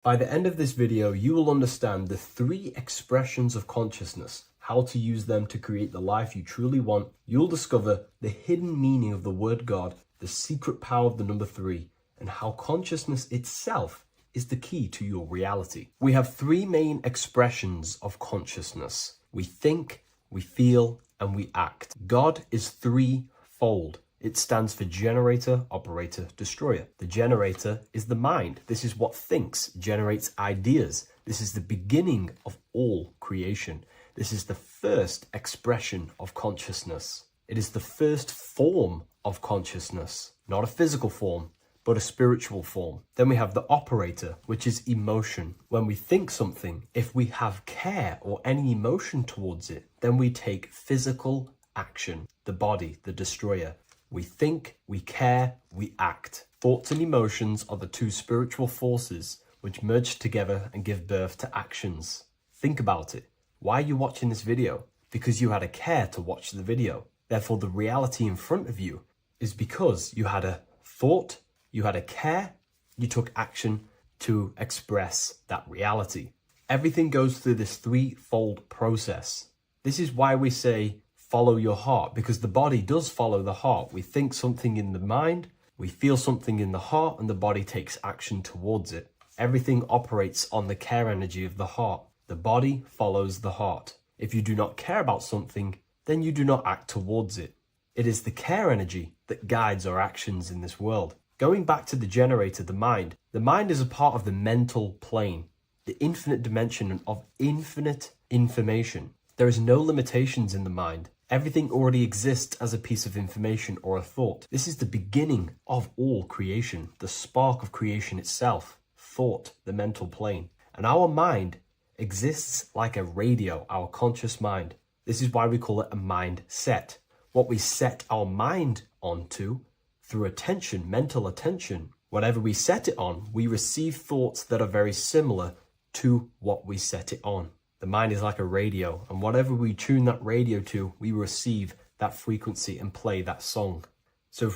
By the end of this video, you will understand the 3 expressions of consciousness, how to use them to create the life you truly want. You'll discover the hidden meaning of the word God, the secret power of the number 3, and how consciousness itself is the key to your reality. We have 3 main expressions of consciousness. We think, we feel, and we act. God is threefold. It stands for generator, operator, destroyer. The generator is the mind. This is what thinks, generates ideas. This is the beginning of all creation. This is the first expression of consciousness. It is the first form of consciousness, not a physical form, but a spiritual form. Then we have the operator, which is emotion. When we think something, if we have care or any emotion towards it, then we take physical action, the body, the destroyer. We think, we care, we act. Thoughts and emotions are the 2 spiritual forces which merge together and give birth to actions. Think about it. Why are you watching this video? Because you had a care to watch the video. Therefore, the reality in front of you is because you had a thought, you had a care, you took action to express that reality. Everything goes through this threefold process. This is why we say, follow your heart, because the body does follow the heart. We think something in the mind, we feel something in the heart, and the body takes action towards it. Everything operates on the care energy of the heart. The body follows the heart. If you do not care about something, then you do not act towards it. It is the care energy that guides our actions in this world. Going back to the generator, the mind is a part of the mental plane, the infinite dimension of infinite information. There is no limitations in the mind. Everything already exists as a piece of information or a thought. This is the beginning of all creation, the spark of creation itself, thought, the mental plane. And our mind exists like a radio, our conscious mind. This is why we call it a mindset. What we set our mind onto through attention, mental attention, whatever we set it on, we receive thoughts that are very similar to what we set it on. The mind is like a radio, and whatever we tune that radio to, we receive that frequency and play that song. So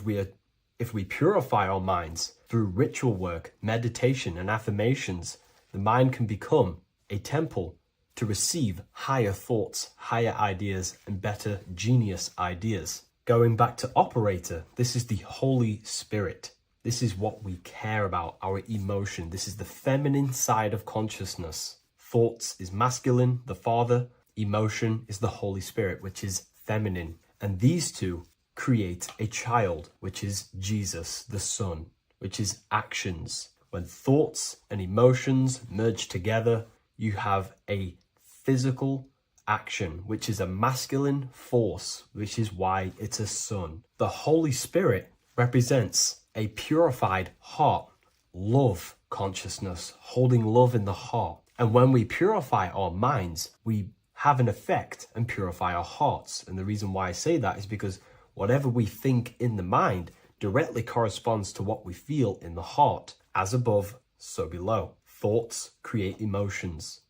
if we purify our minds through ritual work, meditation, and affirmations, the mind can become a temple to receive higher thoughts, higher ideas, and better genius ideas. Going back to operator, this is the Holy Spirit. This is what we care about, our emotion. This is the feminine side of consciousness. Thoughts is masculine, the Father. Emotion is the Holy Spirit, which is feminine. And these 2 create a child, which is Jesus, the Son, which is actions. When thoughts and emotions merge together, you have a physical action, which is a masculine force, which is why it's a son. The Holy Spirit represents a purified heart, love consciousness, holding love in the heart. And when we purify our minds, we have an effect and purify our hearts. And the reason why I say that is because whatever we think in the mind directly corresponds to what we feel in the heart. As above, so below. Thoughts create emotions.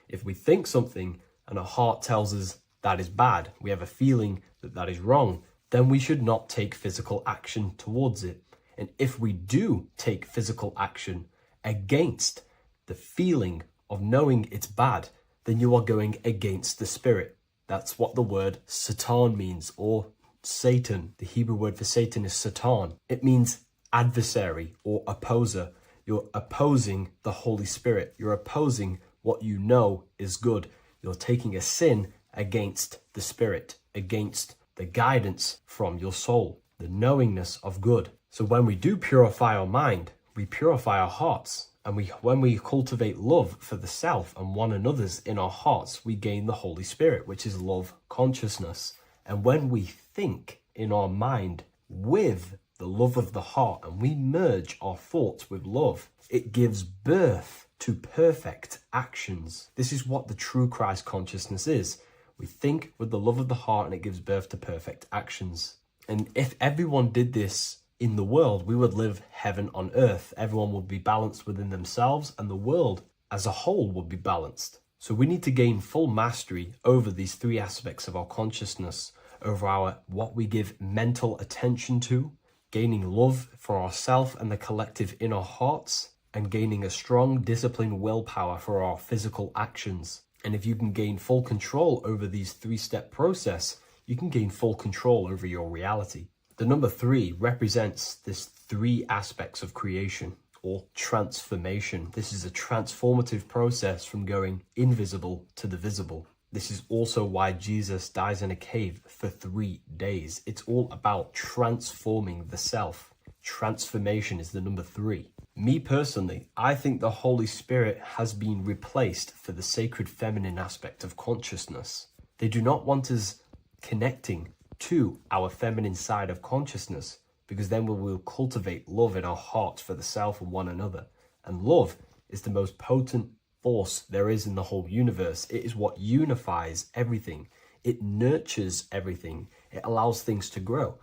If we think something and our heart tells us that is bad, we have a feeling that that is wrong, then we should not take physical action towards it. And if we do take physical action against the feeling of knowing it's bad, then you are going against the spirit. That's what the word Satan means, or Satan. The Hebrew word for Satan is Satan. It means adversary or opposer. You're opposing the Holy Spirit. You're opposing what you know is good. You're taking a sin against the Spirit, against the guidance from your soul, the knowingness of good. So when we do purify our mind, we purify our hearts. And when we cultivate love for the self and one another's in our hearts, we gain the Holy Spirit, which is love consciousness. And when we think in our mind with the love of the heart and we merge our thoughts with love, it gives birth to perfect actions. This is what the true Christ consciousness is. We think with the love of the heart and it gives birth to perfect actions. And if everyone did this in the world, we would live heaven on earth. Everyone would be balanced within themselves and the world as a whole would be balanced. So we need to gain full mastery over these 3 aspects of our consciousness, over what we give mental attention to, gaining love for ourselves and the collective in our hearts, and gaining a strong, disciplined willpower for our physical actions. And if you can gain full control over these three-step process, you can gain full control over your reality. The number 3 represents this 3 aspects of creation or transformation. This is a transformative process from going invisible to the visible. This is also why Jesus dies in a cave for 3 days. It's all about transforming the self. Transformation is the number 3. Me personally, I think the Holy Spirit has been replaced for the sacred feminine aspect of consciousness. They do not want us connecting to our feminine side of consciousness, because then we will cultivate love in our hearts for the self and one another. And love is the most potent force there is in the whole universe. It is what unifies everything. It nurtures everything. It allows things to grow.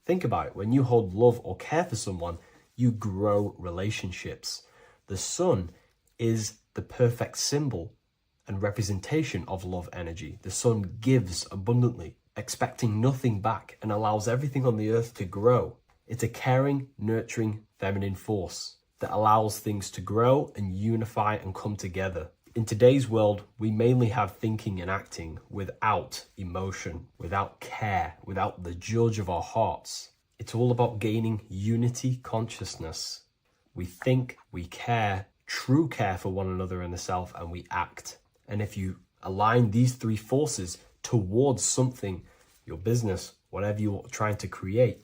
Think about it. When you hold love or care for someone, you grow relationships. The sun is the perfect symbol and representation of love energy. The sun gives abundantly, expecting nothing back, and allows everything on the earth to grow. It's a caring, nurturing, feminine force that allows things to grow and unify and come together. In today's world, we mainly have thinking and acting without emotion, without care, without the judge of our hearts. It's all about gaining unity consciousness. We think, we care, true care for one another and the self, and we act. And if you align these 3 forces towards something, your business, whatever you're trying to create,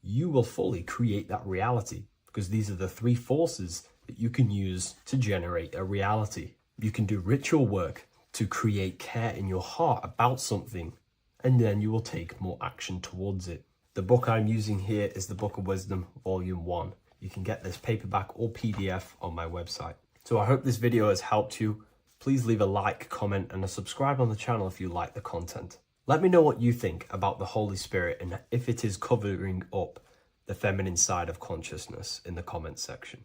you will fully create that reality, because these are the 3 forces that you can use to generate a reality. You can do ritual work to create care in your heart about something, and then you will take more action towards it. The book I'm using here is the Book of Wisdom, Volume 1. You can get this paperback or PDF on my website. So I hope this video has helped you. Please leave a like, comment, and a subscribe on the channel if you like the content. Let me know what you think about the Holy Spirit and if it is covering up the feminine side of consciousness in the comments section.